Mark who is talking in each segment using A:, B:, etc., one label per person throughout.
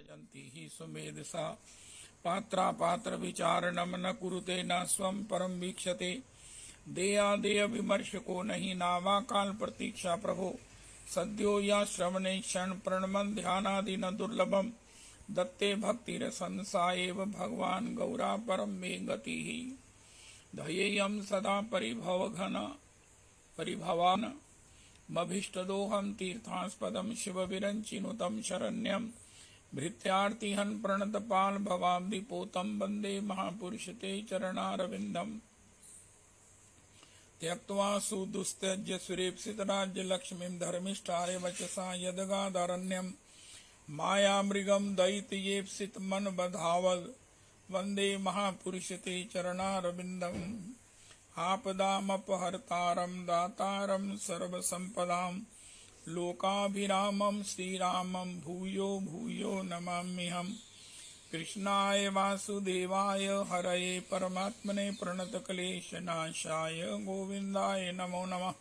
A: भजन्ति हि सुमेधसा पात्रा पात्र विचारणम न कुरुते न स्वं परम वीक्षते देयादेय विमर्शको नहीं नावा काल प्रतीक्षा प्रभो सद्यो या श्रवणे क्षण प्रणमन ध्यानादि न दुर्लभम दत्ते भक्तिरसंसा एव भगवान गौरा परम मे गति धयेयम सदा परिभवान मभीष्टदोहम तीर्थास्पदम शिव विरंचिनुतम शरण्यम भृत्यार्तिहन प्रणतपाल भवाब्धिपोतम वंदे महापुरुष ते चरणारविंदम त्यक्त्वा सुदुस्त्यज्य सुरेप्सित राज्य लक्ष्मीं धर्मिष्ठाय वचसा यदगादारण्यम माया मृगम दैत्येप्सित मन बधावल वंदे महापुरुष ते चरणारविंदम आपदामपहर्तारं दातारं सर्वसंपदां लोकाभिरामं श्रीरामं भूयो भूयो नमाम्यहम् कृष्णाय वासुदेवाय हरये परमात्मने प्रणतक्लेशनाशाय गोविन्दाय नमो नमः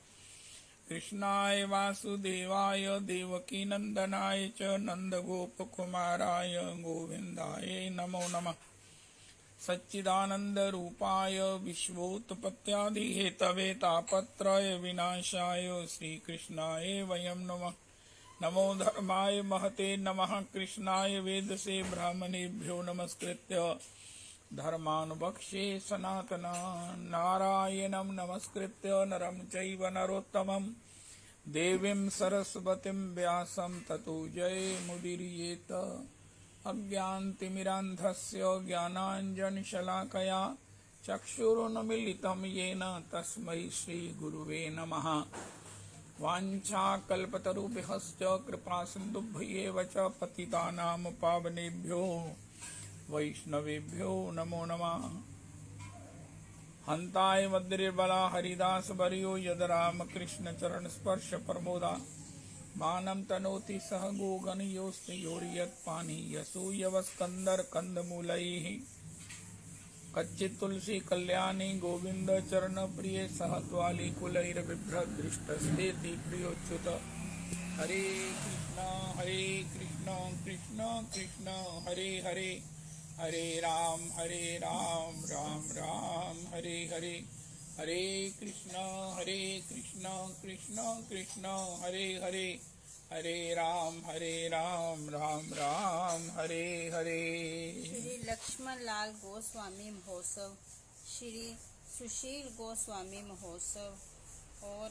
A: कृष्णाय वासुदेवाय देवकीनन्दनाय च नन्दगोपकुमाराय गोविन्दाय नमो नमः सच्चिदानंद रूपाय विश्वोत्पत्त्यादि हेतवे तापत्रय विनाशाय श्री कृष्णाय वयं नमः नमो धर्माय महते नमः कृष्णाय वेदसे ब्राह्मणेभ्यो नमस्कृत्य धर्मानुवक्ष्ये सनातना नारायणं नमस्कृत्य नरं चैव नरोत्तमं देवीं सरस्वतीं व्यासं ततो जयमुदीरयेत अज्ञानतिमिरान्धस्य ज्ञानाञ्जनशलाकया चक्षुरुन्मीलितं येन तस्मै श्रीगुरुवे नमः वाञ्छाकल्पतरुभ्यश्च कृपासिन्धुभ्येव च पतितानां पावनेभ्यो वैष्णवेभ्यो नमो नमः हन्ताय वज्रबला हरिदासवर्यो यद रामकृष्णचरणस्पर्श प्रमोदा मानं तनोति सह गोगणयोस्तयोर्यत्पानीयसूयवस्कन्दर कन्दमूलैः कच्चित् तुलसी कल्याणी गोविंद चरण प्रिय सह त्वालिकुलैर्बिभ्रदृष्टस्तेति प्रियोच्युत हरे कृष्ण कृष्ण कृष्ण हरे हरे हरे राम राम राम हरे हरे हरे कृष्ण कृष्ण कृष्ण हरे हरे हरे राम राम राम हरे हरे।
B: श्री लक्ष्मण लाल गोस्वामी महोत्सव, श्री सुशील गोस्वामी महोत्सव और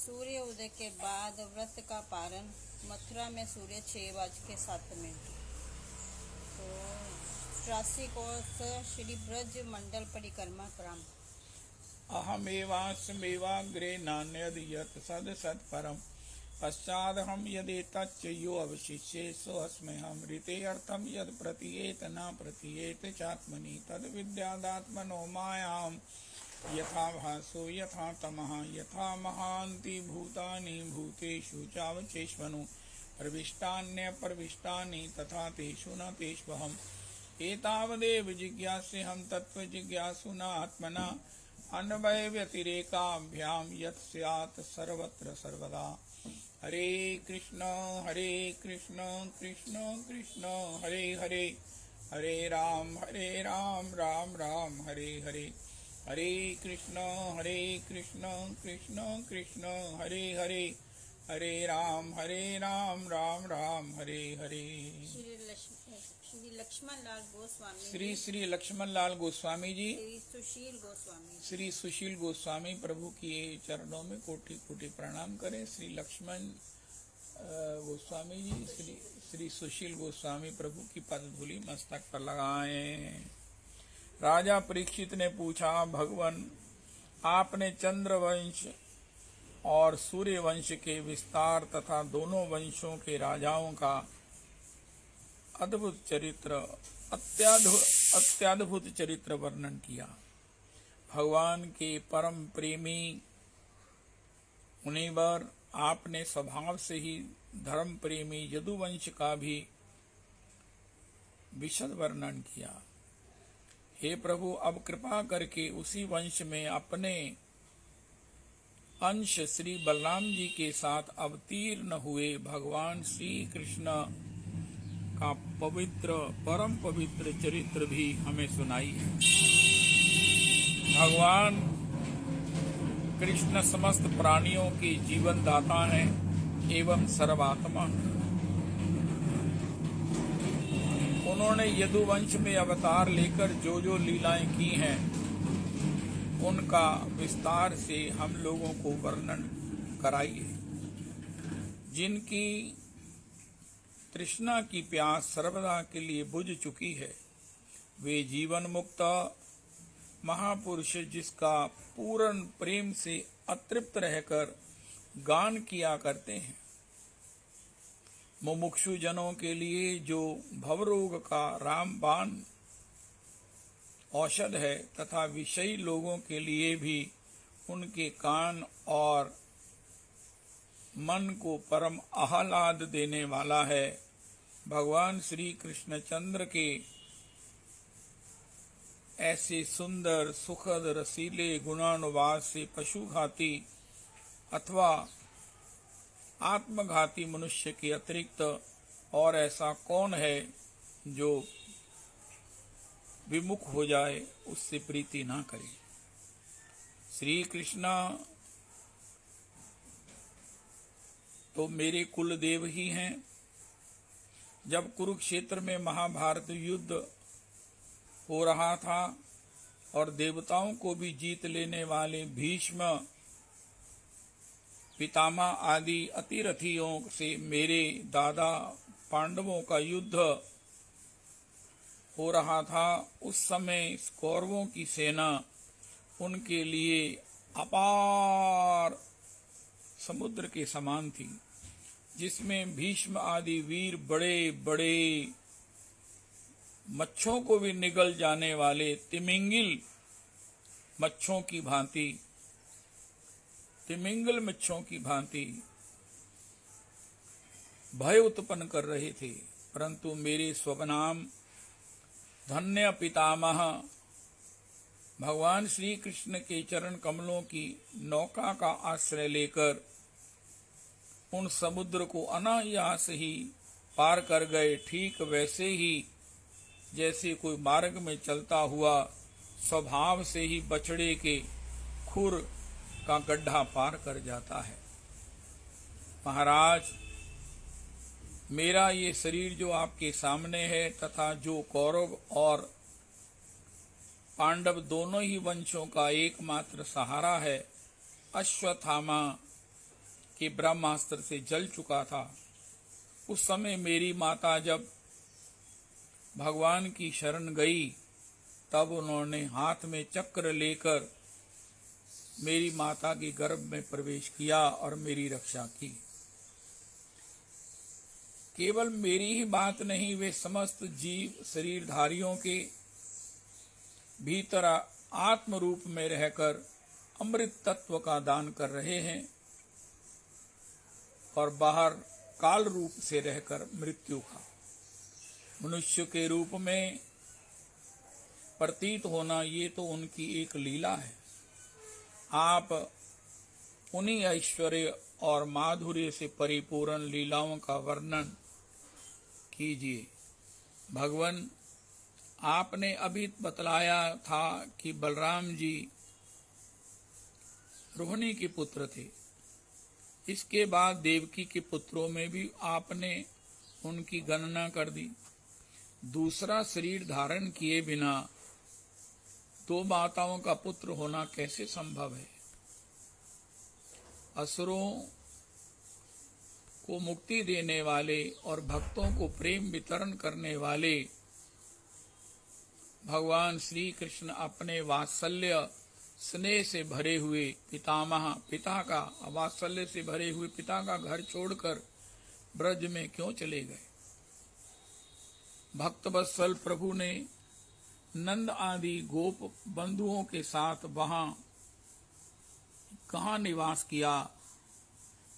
B: सूर्य उदय के बाद व्रत का पारण मथुरा में सूर्य 6:07। तो 83 कोष श्री ब्रज मंडल परिक्रमा प्रारंभ।
A: अहमेवास्मेवाग्रे नान्यद यत् सद सत्परम् पश्चादहं यदेतच्च यो अवशिष्ये सोऽस्म्यहं ऋते अर्थं यत् प्रतीयेत न प्रतीयेत चात्मनि तद्विद्यादात्मनो मायां यथा भासो यथा तमः यथा महान्ति भूतानि भूतेषु चावचेष्वनु प्रविष्टान्यप्रविष्टानि तथा तेषु न तेष्वहम् एतावदेव जिज्ञास्यहं तत्त्वजिज्ञासुना आत्मना अन्वय व्यतिरेकाभ्यां यत् स्यात् सर्वत्र सर्वदा। हरे कृष्ण कृष्ण कृष्ण हरे हरे हरे राम राम राम हरे हरे हरे कृष्ण कृष्ण कृष्ण हरे हरे हरे राम राम राम हरे हरे।
B: श्री लक्ष्मण लाल गोस्वामी,
A: श्री लक्ष्मण लाल गोस्वामी जी,
B: श्री
A: सुशील गोस्वामी प्रभु के चरणों में कोटि कोटि प्रणाम करें। श्री लक्ष्मण गोस्वामी जी, श्री सुशील गोस्वामी प्रभु की पदधूलि मस्तक पर लगाएं। राजा परीक्षित ने पूछा, भगवान आपने चंद्रवंश और सूर्य वंश के विस्तार तथा दोनों वंशों के राजाओं का अत्याद्भुत चरित्र वर्णन किया। भगवान के परम प्रेमी मुनिवर आपने स्वभाव से ही धर्म प्रेमी यदुवंश का भी विशद वर्णन किया। हे प्रभु, अब कृपा करके उसी वंश में अपने अंश श्री बलराम जी के साथ अवतीर्ण हुए भगवान श्री कृष्ण का पवित्र परम पवित्र चरित्र भी हमें सुनाइए। भगवान कृष्ण समस्त प्राणियों के जीवन दाता हैं एवं सर्वात्मा। उन्होंने यदुवंश में अवतार लेकर जो जो लीलाएं की हैं उनका विस्तार से हम लोगों को वर्णन कराइए। जिनकी तृष्णा की प्यास सर्वदा के लिए बुझ चुकी है, वे जीवन मुक्त महापुरुष जिसका पूर्ण प्रेम से अतृप्त रहकर गान किया करते हैं, मुमुक्षु जनों के लिए जो भवरोग का रामबाण औषध है तथा विषयी लोगों के लिए भी उनके कान और मन को परम आह्लाद देने वाला है। भगवान श्री कृष्णचंद्र के ऐसे सुंदर सुखद रसीले गुणानुवाद से पशुघाती अथवा आत्मघाती मनुष्य के अतिरिक्त और ऐसा कौन है जो विमुख हो जाए, उससे प्रीति ना करे। श्री कृष्ण तो मेरे कुल देव ही हैं। जब कुरुक्षेत्र में महाभारत युद्ध हो रहा था और देवताओं को भी जीत लेने वाले भीष्म पितामह आदि अतिरथियों से मेरे दादा पांडवों का युद्ध हो रहा था, उस समय कौरवों की सेना उनके लिए अपार समुद्र के समान थी, जिसमें भीष्म आदि वीर बड़े बड़े मच्छों को भी निगल जाने वाले तिमिंगिल मच्छों की भांति, तिमिंगल मच्छों की भांति भय उत्पन्न कर रहे थे। परंतु मेरे स्वनाम धन्य पितामह भगवान श्री कृष्ण के चरण कमलों की नौका का आश्रय लेकर उन समुद्र को अनायास ही पार कर गए। ठीक वैसे ही जैसे कोई मार्ग में चलता हुआ स्वभाव से ही बछड़े के खुर का गड्ढा पार कर जाता है। महाराज, मेरा ये शरीर जो आपके सामने है तथा जो कौरव और पांडव दोनों ही वंशों का एकमात्र सहारा है, अश्वत्थामा के ब्रह्मास्त्र से जल चुका था। उस समय मेरी माता जब भगवान की शरण गई, तब उन्होंने हाथ में चक्र लेकर मेरी माता के गर्भ में प्रवेश किया और मेरी रक्षा की। केवल मेरी ही बात नहीं, वे समस्त जीव शरीरधारियों के भीतर आत्म रूप में रहकर अमृत तत्व का दान कर रहे हैं और बाहर काल रूप से रहकर मृत्यु का मनुष्य के रूप में प्रतीत होना, ये तो उनकी एक लीला है। आप उन्हीं ऐश्वर्य और माधुर्य से परिपूर्ण लीलाओं का वर्णन कीजिए। भगवान, आपने अभी बतलाया था कि बलराम जी रोहिणी के पुत्र थे। इसके बाद देवकी के पुत्रों में भी आपने उनकी गणना कर दी। दूसरा शरीर धारण किए बिना दो माताओं का पुत्र होना कैसे संभव है? असुरों को मुक्ति देने वाले और भक्तों को प्रेम वितरण करने वाले भगवान श्री कृष्ण अपने वात्सल्य स्नेह से भरे हुए पिता का वात्सल्य से भरे हुए पिता का घर छोड़कर ब्रज में क्यों चले गए? भक्त वत्सल प्रभु ने नंद आदि गोप बंधुओं के साथ वहां कहाँ निवास किया?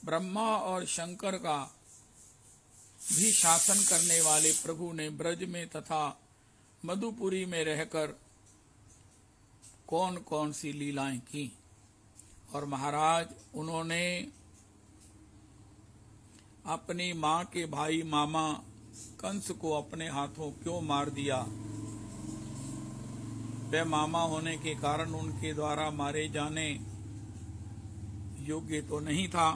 A: ब्रह्मा और शंकर का भी शासन करने वाले प्रभु ने ब्रज में तथा मधुपुरी में रहकर कौन कौन सी लीलाएं की? और महाराज, उन्होंने अपनी माँ के भाई मामा कंस को अपने हाथों क्यों मार दिया? वह मामा होने के कारण उनके द्वारा मारे जाने योग्य तो नहीं था।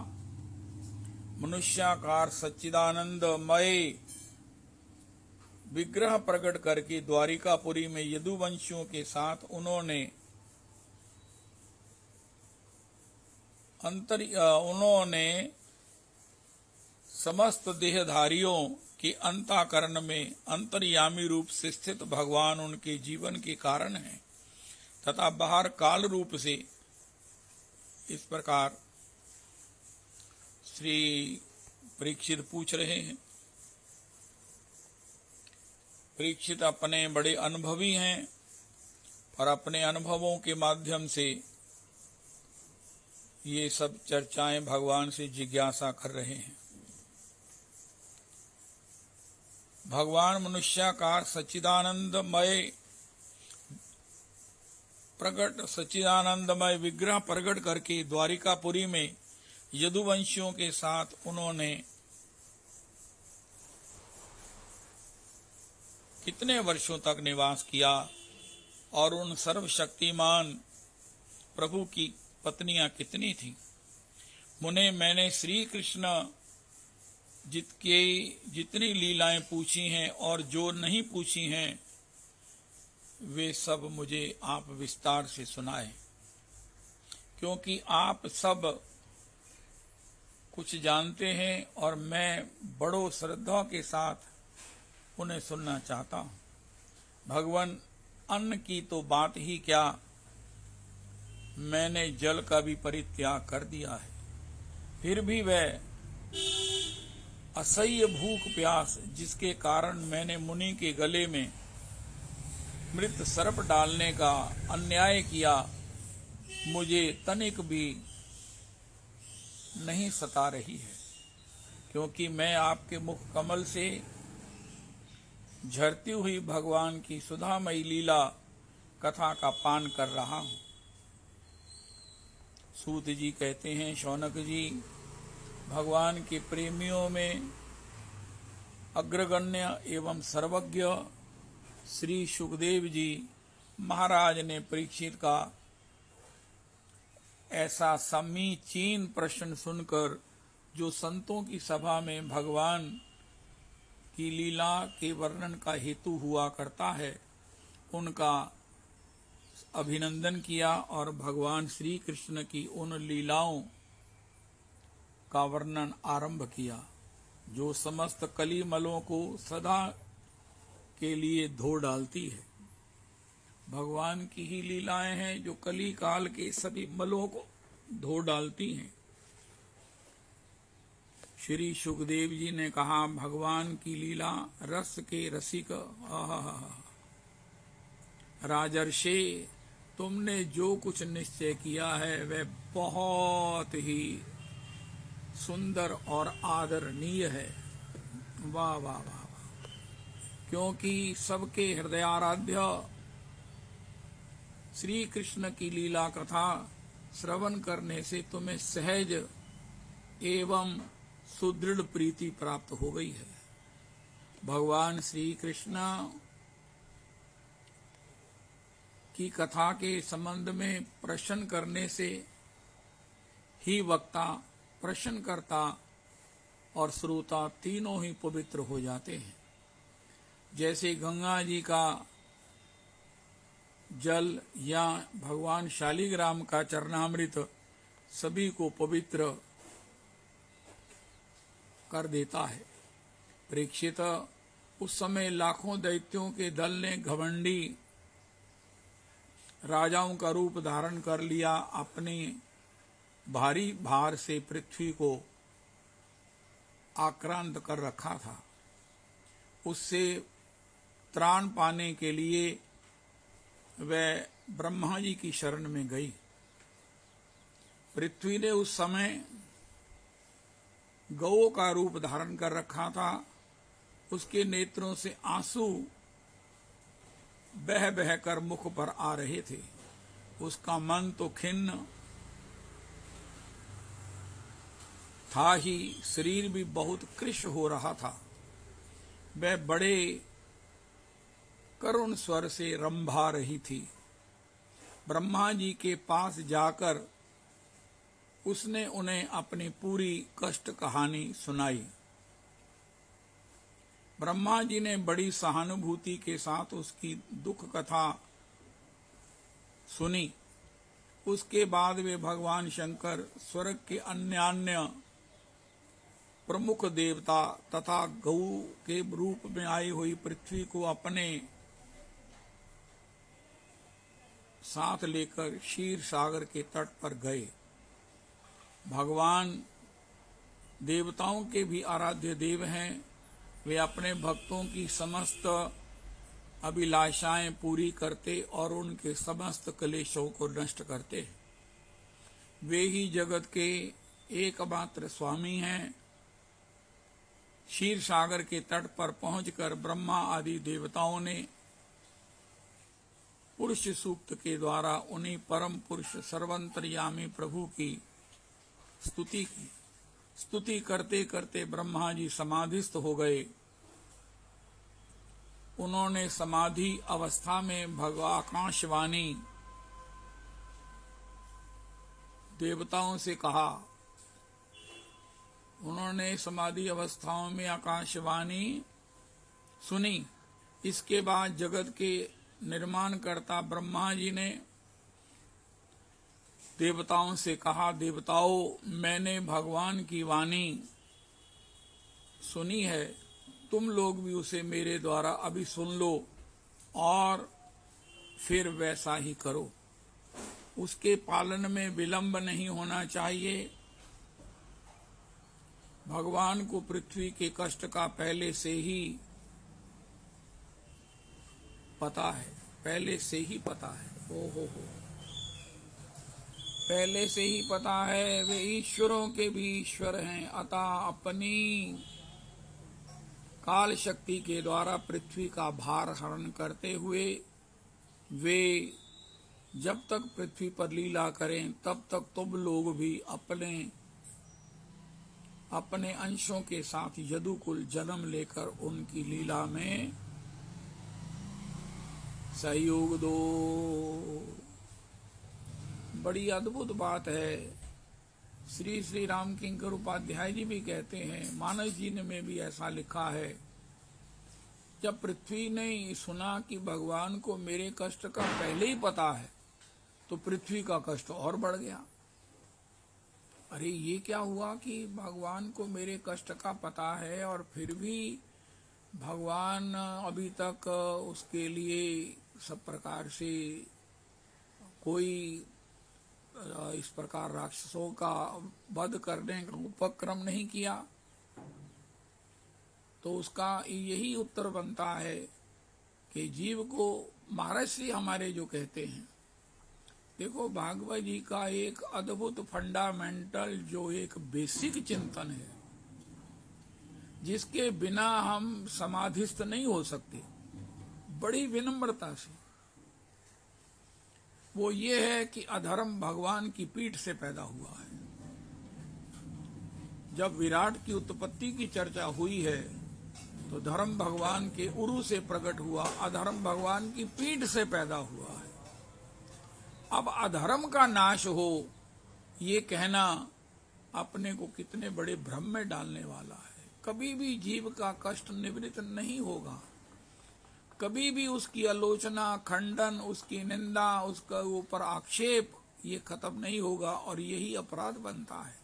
A: मनुष्याकार सच्चिदानंदमय विग्रह प्रकट करके द्वारिकापुरी में यदुवंशियों के साथ उन्होंने समस्त देहधारियों के अंतःकरण में अंतर्यामी रूप से स्थित भगवान उनके जीवन के कारण हैं तथा बाहर काल रूप से। इस प्रकार श्री परीक्षित पूछ रहे हैं। परीक्षित अपने बड़े अनुभवी हैं और अपने अनुभवों के माध्यम से ये सब चर्चाएं भगवान से जिज्ञासा कर रहे हैं। भगवान मनुष्याकार सच्चिदानंदमय विग्रह प्रकट करके द्वारिकापुरी में यदुवंशियों के साथ उन्होंने कितने वर्षों तक निवास किया और उन सर्वशक्तिमान प्रभु की पत्नियां कितनी थी? मुने, मैंने श्री कृष्ण जितनी लीलाएं पूछी हैं और जो नहीं पूछी हैं वे सब मुझे आप विस्तार से सुनाए, क्योंकि आप सब कुछ जानते हैं और मैं बड़ो श्रद्धा के साथ उन्हें सुनना चाहता हूं। भगवान, अन्न की तो बात ही क्या, मैंने जल का भी परित्याग कर दिया है, फिर भी वह असह्य भूख प्यास जिसके कारण मैंने मुनि के गले में मृत सर्प डालने का अन्याय किया, मुझे तनिक भी नहीं सता रही है, क्योंकि मैं आपके मुख कमल से झरती हुई भगवान की सुधामयी लीला कथा का पान कर रहा हूं। सूत जी कहते हैं, शौनक जी, भगवान के प्रेमियों में अग्रगण्य एवं सर्वज्ञ श्री सुखदेव जी महाराज ने परीक्षित का ऐसा समीचीन प्रश्न सुनकर, जो संतों की सभा में भगवान की लीला के वर्णन का हेतु हुआ करता है, उनका अभिनंदन किया और भगवान श्री कृष्ण की उन लीलाओं का वर्णन आरंभ किया जो समस्त कलिमलों को सदा के लिए धो डालती है। भगवान की ही लीलाएं हैं जो कली काल के सभी मलों को धो डालती हैं। श्री सुखदेव जी ने कहा, भगवान की लीला रस के रसिक, राजर्षे, तुमने जो कुछ निश्चय किया है वह बहुत ही सुंदर और आदरणीय है। वाह वाह वाह वाह, क्योंकि सबके हृदयाराध्य श्री कृष्ण की लीला कथा श्रवण करने से तुम्हें सहज एवं सुदृढ़ प्रीति प्राप्त हो गई है। भगवान श्री कृष्ण की कथा के संबंध में प्रश्न करने से ही वक्ता, प्रश्नकर्ता और श्रोता तीनों ही पवित्र हो जाते हैं। जैसे गंगा जी का जल या भगवान शालिग्राम का चरणामृत सभी को पवित्र कर देता है। परीक्षित, उस समय लाखों दैत्यों के दल ने घमंडी राजाओं का रूप धारण कर लिया, अपने भारी भार से पृथ्वी को आक्रांत कर रखा था। उससे त्राण पाने के लिए वह ब्रह्मा जी की शरण में गई। पृथ्वी ने उस समय गौ का रूप धारण कर रखा था। उसके नेत्रों से आंसू बह बह कर मुख पर आ रहे थे। उसका मन तो खिन्न था ही, शरीर भी बहुत कृश हो रहा था। वह बड़े करुण स्वर से रंभा रही थी। ब्रह्मा जी के पास जाकर उसने उन्हें अपनी पूरी कष्ट कहानी सुनाई। ब्रह्मा जी ने बड़ी सहानुभूति के साथ उसकी दुख कथा सुनी। उसके बाद वे भगवान शंकर स्वर्ग के अन्य प्रमुख देवता तथा गौ के रूप में आई हुई पृथ्वी को अपने साथ लेकर क्षीर सागर के तट पर गए। भगवान देवताओं के भी आराध्य देव हैं। वे अपने भक्तों की समस्त अभिलाषाएं पूरी करते और उनके समस्त क्लेशों को नष्ट करते। वे ही जगत के एकमात्र स्वामी हैं। क्षीर सागर के तट पर पहुंचकर ब्रह्मा आदि देवताओं ने पुरुष सूक्त के द्वारा उन्हीं परम पुरुष सर्वंतर्यामी प्रभु की स्तुति की। स्तुति करते करते ब्रह्मा जी समाधिस्थ हो गए। उन्होंने समाधि अवस्था में आकाशवाणी देवताओं से कहा। उन्होंने समाधि अवस्थाओं में आकाशवाणी सुनी। इसके बाद जगत के निर्माणकर्ता ब्रह्मा जी ने देवताओं से कहा, देवताओं, मैंने भगवान की वाणी सुनी है, तुम लोग भी उसे मेरे द्वारा अभी सुन लो और फिर वैसा ही करो। उसके पालन में विलंब नहीं होना चाहिए। भगवान को पृथ्वी के कष्ट का पहले से ही पता है, पहले से ही पता है। हो पहले से ही पता है। वे ईश्वरों के भी ईश्वर हैं। अतः अपनी काल शक्ति के द्वारा पृथ्वी का भार हरण करते हुए वे जब तक पृथ्वी पर लीला करें तब तक तुम लोग भी अपने अपने अंशों के साथ यदुकुल जन्म लेकर उनकी लीला में सहयोग दो। बड़ी अद्भुत बात है। श्री श्री राम किंकर उपाध्याय जी भी कहते हैं, मानस जी ने में भी ऐसा लिखा है, जब पृथ्वी ने सुना कि भगवान को मेरे कष्ट का पहले ही पता है तो पृथ्वी का कष्ट और बढ़ गया। अरे ये क्या हुआ कि भगवान को मेरे कष्ट का पता है और फिर भी भगवान अभी तक उसके लिए सब प्रकार से कोई इस प्रकार राक्षसों का वध करने का उपक्रम नहीं किया। तो उसका यही उत्तर बनता है कि जीव को महर्षि हमारे जो कहते हैं, देखो भागवत जी का एक अद्भुत फंडामेंटल जो एक बेसिक चिंतन है जिसके बिना हम समाधिस्थ नहीं हो सकते, बड़ी विनम्रता से, वो ये है कि अधर्म भगवान की पीठ से पैदा हुआ है। जब विराट की उत्पत्ति की चर्चा हुई है तो धर्म भगवान के उरु से प्रकट हुआ, अधर्म भगवान की पीठ से पैदा हुआ है। अब अधर्म का नाश हो ये कहना अपने को कितने बड़े भ्रम में डालने वाला है। कभी भी जीव का कष्ट निवृत्त नहीं होगा, कभी भी उसकी आलोचना, खंडन, उसकी निंदा, उसका ऊपर आक्षेप ये खत्म नहीं होगा और यही अपराध बनता है।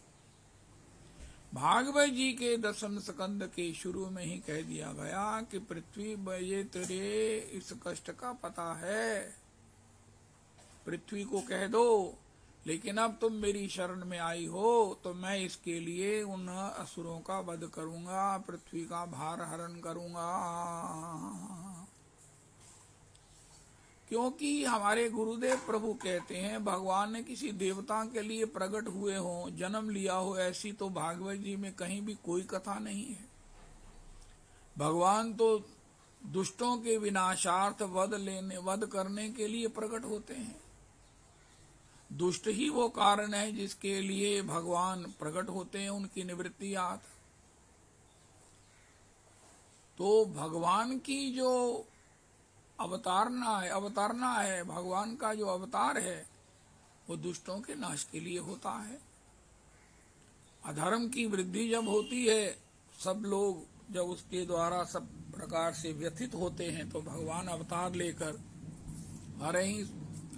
A: भागवत जी के 10वें स्कंद के शुरू में ही कह दिया गया कि पृथ्वी बजे तेरे इस कष्ट का पता है, पृथ्वी को कह दो, लेकिन अब तुम मेरी शरण में आई हो तो मैं इसके लिए उन असुरों का वध करूंगा, पृथ्वी का भार हरण करूंगा। क्योंकि हमारे गुरुदेव प्रभु कहते हैं भगवान ने किसी देवता के लिए प्रकट हुए हो, जन्म लिया हो, ऐसी तो भागवत जी में कहीं भी कोई कथा नहीं है। भगवान तो दुष्टों के विनाशार्थ वध करने के लिए प्रकट होते हैं। दुष्ट ही वो कारण है जिसके लिए भगवान प्रकट होते हैं, उनकी निवृत्ति आत। तो भगवान की जो अवतारना है, भगवान का जो अवतार है वो दुष्टों के नाश के लिए होता है। अधर्म की वृद्धि जब होती है, सब लोग जब उसके द्वारा सब प्रकार से व्यथित होते हैं, तो भगवान अवतार लेकर हरहि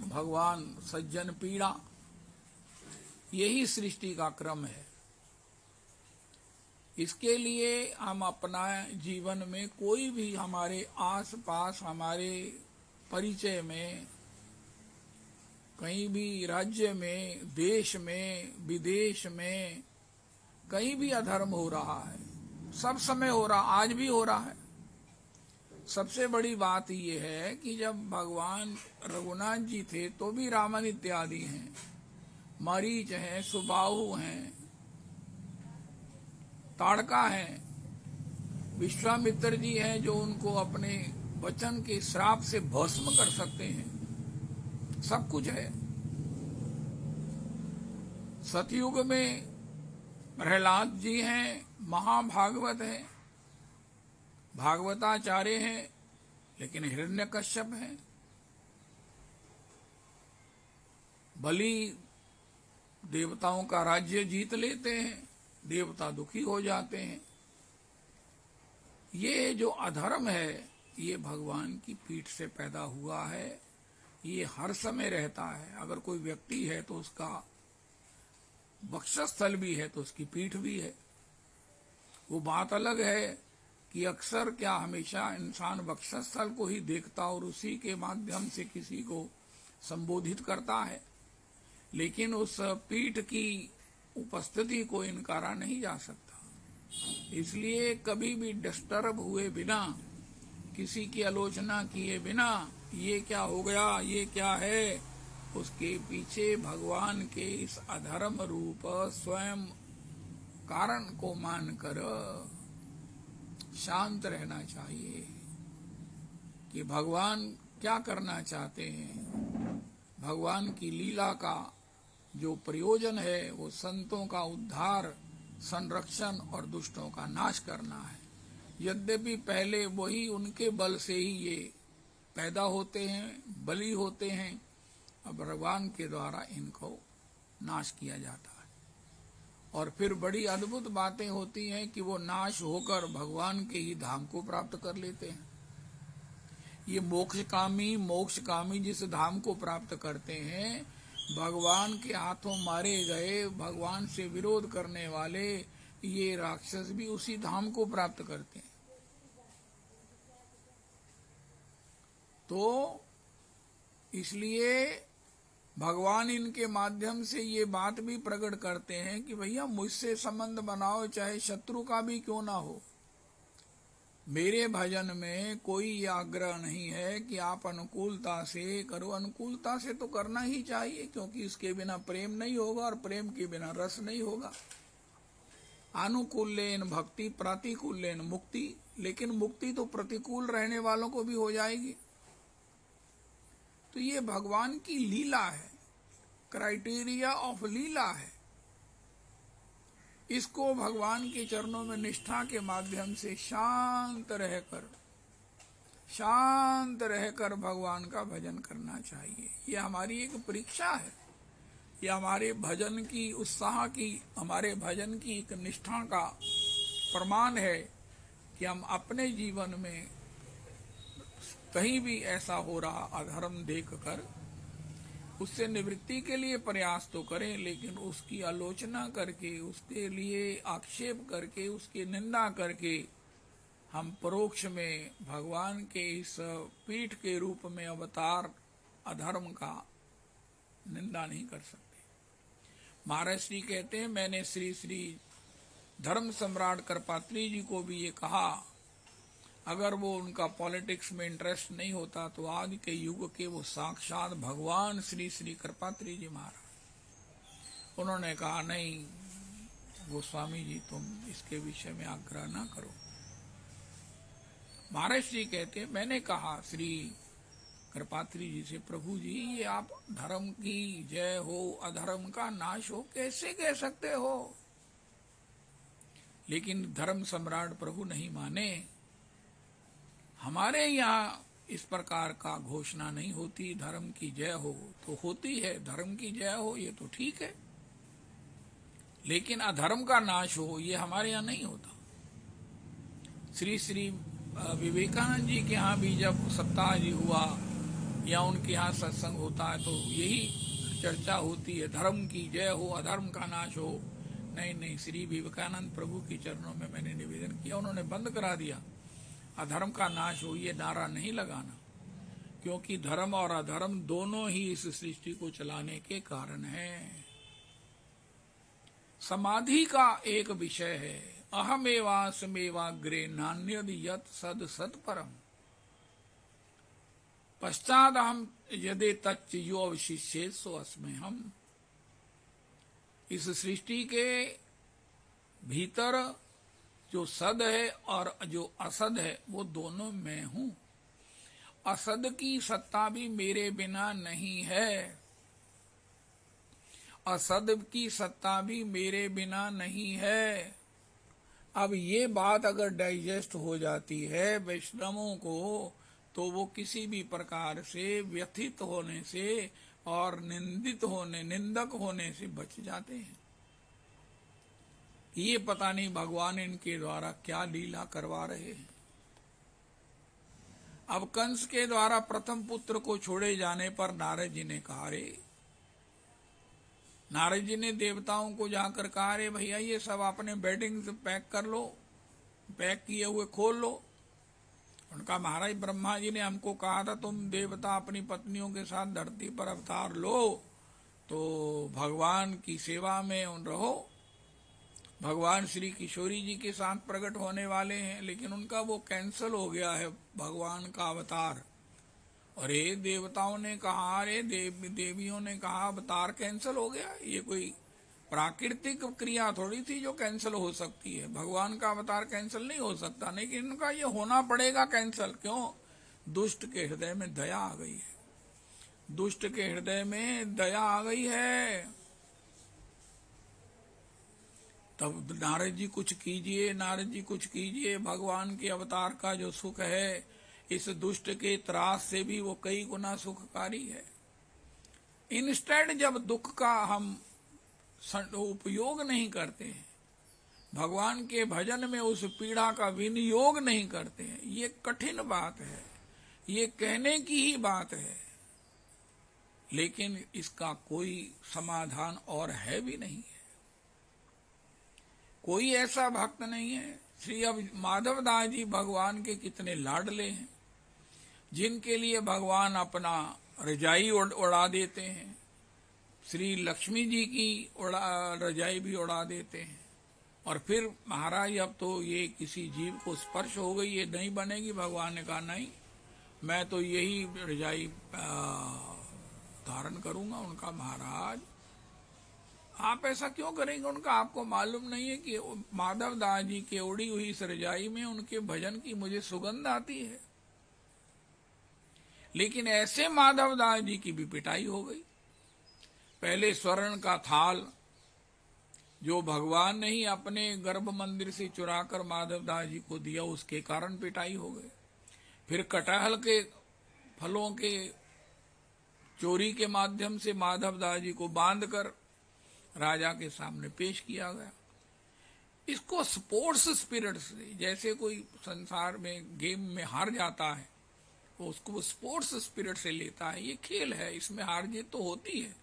A: भगवान सज्जन पीड़ा, यही सृष्टि का क्रम है। इसके लिए हम अपना जीवन में कोई भी हमारे आसपास, हमारे परिचय में, कहीं भी राज्य में, देश में, विदेश में कहीं भी अधर्म हो रहा है, सब समय हो रहा, आज भी हो रहा है। सबसे बड़ी बात यह है कि जब भगवान रघुनाथ जी थे तो भी रावण इत्यादि हैं, मरीच हैं, सुबाहु हैं, ताड़का हैं, विश्वामित्र जी हैं जो उनको अपने वचन के श्राप से भस्म कर सकते हैं, सब कुछ है। सतयुग में प्रहलाद जी हैं, महाभागवत हैं, भागवताचार्य हैं, लेकिन हिरण्यकश्यप हैं। बलि देवताओं का राज्य जीत लेते हैं, देवता दुखी हो जाते हैं। ये जो अधर्म है ये भगवान की पीठ से पैदा हुआ है, ये हर समय रहता है। अगर कोई व्यक्ति है तो उसका वक्षस्थल भी है तो उसकी पीठ भी है। वो बात अलग है कि अक्सर क्या हमेशा इंसान वक्षस्थल को ही देखता और उसी के माध्यम से किसी को संबोधित करता है, लेकिन उस पीठ की उपस्थिति को इनकारा नहीं जा सकता। इसलिए कभी भी डिस्टर्ब हुए बिना, किसी की आलोचना किए बिना, ये क्या हो गया, ये क्या है, उसके पीछे भगवान के इस अधर्म रूप स्वयं कारण को मानकर शांत रहना चाहिए कि भगवान क्या करना चाहते हैं। भगवान की लीला का जो प्रयोजन है वो संतों का उद्धार, संरक्षण और दुष्टों का नाश करना है। यद्यपि पहले वही उनके बल से ही ये पैदा होते हैं, बलि होते हैं, अब भगवान के द्वारा इनको नाश किया जाता है। और फिर बड़ी अद्भुत बातें होती हैं कि वो नाश होकर भगवान के ही धाम को प्राप्त कर लेते हैं। ये मोक्षकामी जिस धाम को प्राप्त करते हैं, भगवान के हाथों मारे गए, भगवान से विरोध करने वाले ये राक्षस भी उसी धाम को प्राप्त करते हैं। तो इसलिए भगवान इनके माध्यम से ये बात भी प्रकट करते हैं कि भैया मुझसे संबंध बनाओ, चाहे शत्रु का भी क्यों ना हो। मेरे भजन में कोई आग्रह नहीं है कि आप अनुकूलता से करो। अनुकूलता से तो करना ही चाहिए, क्योंकि इसके बिना प्रेम नहीं होगा और प्रेम के बिना रस नहीं होगा। अनुकूलेन भक्ति, प्रतिकूलेन मुक्ति। लेकिन मुक्ति तो प्रतिकूल रहने वालों को भी हो जाएगी। तो ये भगवान की लीला है, क्राइटेरिया ऑफ लीला है। इसको भगवान के चरणों में निष्ठा के माध्यम से शांत रहकर भगवान का भजन करना चाहिए। ये हमारी एक परीक्षा है, ये हमारे भजन की उत्साह की, हमारे भजन की एक निष्ठा का प्रमाण है कि हम अपने जीवन में कहीं भी ऐसा हो रहा अधर्म देखकर उससे निवृत्ति के लिए प्रयास तो करें, लेकिन उसकी आलोचना करके, उसके लिए आक्षेप करके, उसकी निंदा करके हम परोक्ष में भगवान के इस पीठ के रूप में अवतार अधर्म का निंदा नहीं कर सकते। महाराज श्री कहते हैं, मैंने श्री श्री धर्म सम्राट करपात्री जी को भी ये कहा, अगर वो उनका पॉलिटिक्स में इंटरेस्ट नहीं होता तो आज के युग के वो साक्षात भगवान श्री श्री करपात्री जी महाराज। उन्होंने कहा, नहीं गोस्वामी जी, तुम इसके विषय में आग्रह ना करो। महाराज श्री कहते, मैंने कहा श्री करपात्री जी से, प्रभु जी ये आप धर्म की जय हो, अधर्म का नाश हो कैसे कह सकते हो? लेकिन धर्म सम्राट प्रभु नहीं माने। हमारे यहाँ इस प्रकार का घोषणा नहीं होती। धर्म की जय हो तो होती है, धर्म की जय हो ये तो ठीक है, लेकिन अधर्म का नाश हो ये हमारे यहाँ नहीं होता। श्री श्री विवेकानंद जी के यहाँ भी जब सप्ताह जी हुआ या उनके यहाँ सत्संग होता है तो यही चर्चा होती है, धर्म की जय हो, अधर्म का नाश हो। नहीं नहीं, श्री विवेकानंद प्रभु के चरणों में मैंने निवेदन किया, उन्होंने बंद करा दिया, अधर्म का नाश हो ये नारा नहीं लगाना, क्योंकि धर्म और अधर्म दोनों ही इस सृष्टि को चलाने के कारण हैं। समाधि का एक विषय है, अहमेवासमेवाग्रे नान्यद यत् सद सत परम, पश्चात हम यदि तच्च यो अवशिष्येत सो अस्मै हम। इस सृष्टि के भीतर जो सद है और जो असद है वो दोनों मैं हूं। असद की सत्ता भी मेरे बिना नहीं है, असद की सत्ता भी मेरे बिना नहीं है। अब ये बात अगर डाइजेस्ट हो जाती है वैष्णवों को, तो वो किसी भी प्रकार से व्यथित होने से और निंदक होने से बच जाते हैं। ये पता नहीं भगवान इनके द्वारा क्या लीला करवा रहे हैं। अब कंस के द्वारा प्रथम पुत्र को छोड़े जाने पर नारद जी ने कहा, रे नारद जी ने देवताओं को जाकर कहा, रे भैया ये सब अपने बेडिंग से पैक कर लो, पैक किए हुए खोल लो। उनका महाराज ब्रह्मा जी ने हमको कहा था तुम देवता अपनी पत्नियों के साथ धरती पर अवतार लो तो भगवान की सेवा में रहो। भगवान श्री किशोरी जी के साथ प्रकट होने वाले हैं, लेकिन उनका वो कैंसल हो गया है भगवान का अवतार। अरे देवताओं ने कहा, अरे देवियों ने कहा अवतार कैंसल हो गया, ये कोई प्राकृतिक क्रिया थोड़ी थी जो कैंसिल हो सकती है। भगवान का अवतार कैंसिल नहीं हो सकता, लेकिन इनका ये होना पड़ेगा कैंसिल। क्यों? दुष्ट के हृदय में दया आ गई है, दुष्ट के हृदय में दया आ गई है। तब नारद जी कुछ कीजिए, नारद जी कुछ कीजिए। भगवान के अवतार का जो सुख है इस दुष्ट के त्रास से भी वो कई गुना सुखकारी है। इंस्टेड जब दुख का हम उपयोग नहीं करते हैं, भगवान के भजन में उस पीड़ा का विनियोग नहीं करते हैं, ये कठिन बात है, ये कहने की ही बात है, लेकिन इसका कोई समाधान और है भी नहीं है। कोई ऐसा भक्त नहीं है। श्री अब माधव दास जी भगवान के कितने लाडले हैं, जिनके लिए भगवान अपना रजाई उड़ा देते हैं। श्री लक्ष्मी जी की रजाई भी उड़ा देते हैं। और फिर महाराज अब तो ये किसी जीव को स्पर्श हो गई, ये नहीं बनेगी। भगवान ने कहा नहीं, मैं तो यही रजाई धारण करूंगा। उनका महाराज आप ऐसा क्यों करेंगे? उनका आपको मालूम नहीं है कि माधव दास जी के उड़ी हुई इस रजाई में उनके भजन की मुझे सुगंध आती है। लेकिन ऐसे माधव दास जी की भी पिटाई हो गई। पहले स्वर्ण का थाल जो भगवान ने ही अपने गर्भ मंदिर से चुराकर माधव दास जी को दिया, उसके कारण पिटाई हो गई। फिर कटहल के फलों के चोरी के माध्यम से माधव दास जी को बांधकर राजा के सामने पेश किया गया। इसको स्पोर्ट्स स्पिरिट से, जैसे कोई संसार में गेम में हार जाता है वो उसको स्पोर्ट्स स्पिरिट से लेता है। ये खेल है, इसमें हार जीत तो होती है।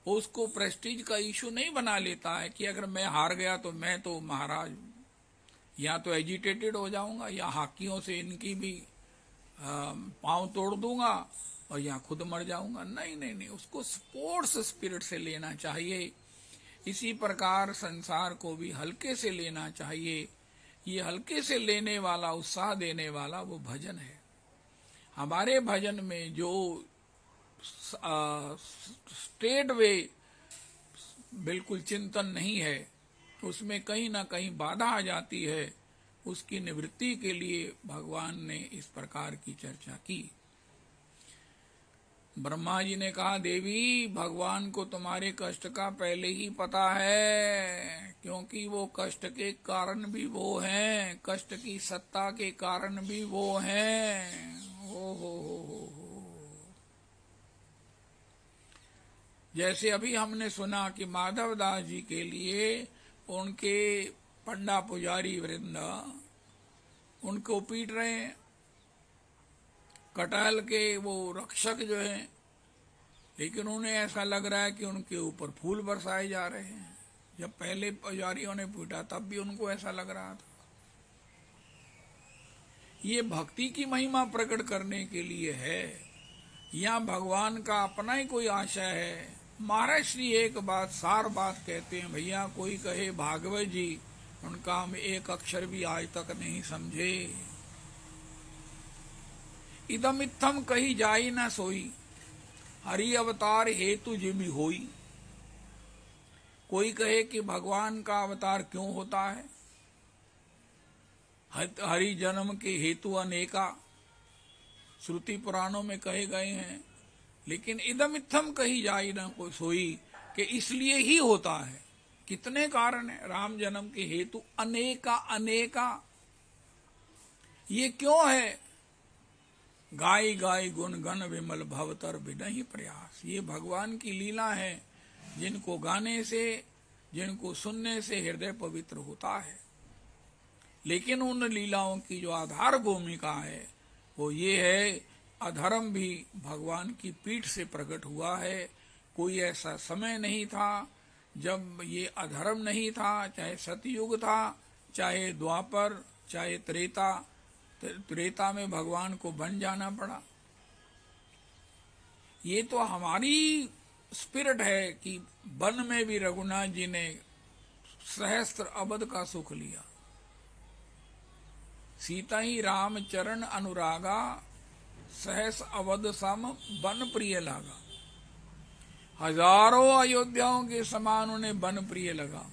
A: वो उसको प्रेस्टीज का इशू नहीं बना लेता है कि अगर मैं हार गया तो मैं तो महाराज या तो एजिटेटेड हो जाऊंगा या हाकियों से इनकी भी पांव तोड़ दूंगा और या खुद मर जाऊंगा। नहीं नहीं नहीं, उसको स्पोर्ट्स स्पिरिट से लेना चाहिए। इसी प्रकार संसार को भी हल्के से लेना चाहिए। ये हल्के से लेने वाला, उत्साह देने वाला वो भजन है। हमारे भजन में जो स्टेट वे बिल्कुल चिंतन नहीं है, उसमें कहीं ना कहीं बाधा आ जाती है। उसकी निवृत्ति के लिए भगवान ने इस प्रकार की चर्चा की। ब्रह्मा जी ने कहा, देवी भगवान को तुम्हारे कष्ट का पहले ही पता है, क्योंकि वो कष्ट के कारण भी वो हैं, कष्ट की सत्ता के कारण भी वो हैं। हो। जैसे अभी हमने सुना कि माधव दास जी के लिए उनके पंडा पुजारी वृंद उनको पीट रहे हैं, कटहल के वो रक्षक जो हैं, लेकिन उन्हें ऐसा लग रहा है कि उनके ऊपर फूल बरसाए जा रहे हैं। जब पहले पुजारियों ने पीटा तब भी उनको ऐसा लग रहा था। ये भक्ति की महिमा प्रकट करने के लिए है, या भगवान का अपना ही कोई आशय है। महाराज श्री एक बात सार बात कहते हैं, भैया कोई कहे भागवत जी, उनका हम एक अक्षर भी आज तक नहीं समझे। इदम इत्थम कही जाई न सोई, हरि अवतार हेतु जिमि होई। कोई कहे कि भगवान का अवतार क्यों होता है, हरि जन्म के हेतु अनेका श्रुति पुराणों में कहे गए हैं, लेकिन इदम इत्थम कही जाई न कोई सोई कि इसलिए ही होता है। कितने कारण है राम जन्म के हेतु, अनेका अनेका। ये क्यों है? गाय गाय गुण गण विमल भवतर बिनहि प्रयास। ये भगवान की लीला है, जिनको गाने से, जिनको सुनने से हृदय पवित्र होता है। लेकिन उन लीलाओं की जो आधार भूमिका है वो ये है, अधर्म भी भगवान की पीठ से प्रकट हुआ है। कोई ऐसा समय नहीं था जब ये अधर्म नहीं था, चाहे सतयुग था, चाहे द्वापर, चाहे त्रेता। त्रेता में भगवान को बन जाना पड़ा। ये तो हमारी स्पिरिट है कि वन में भी रघुनाथ जी ने सहस्त्र अबद का सुख लिया। सीता ही राम चरण अनुरागा, सहस अवध सम वन प्रिय लागा। हजारों अयोध्याओं के समान उन्हें वन प्रिय लगा।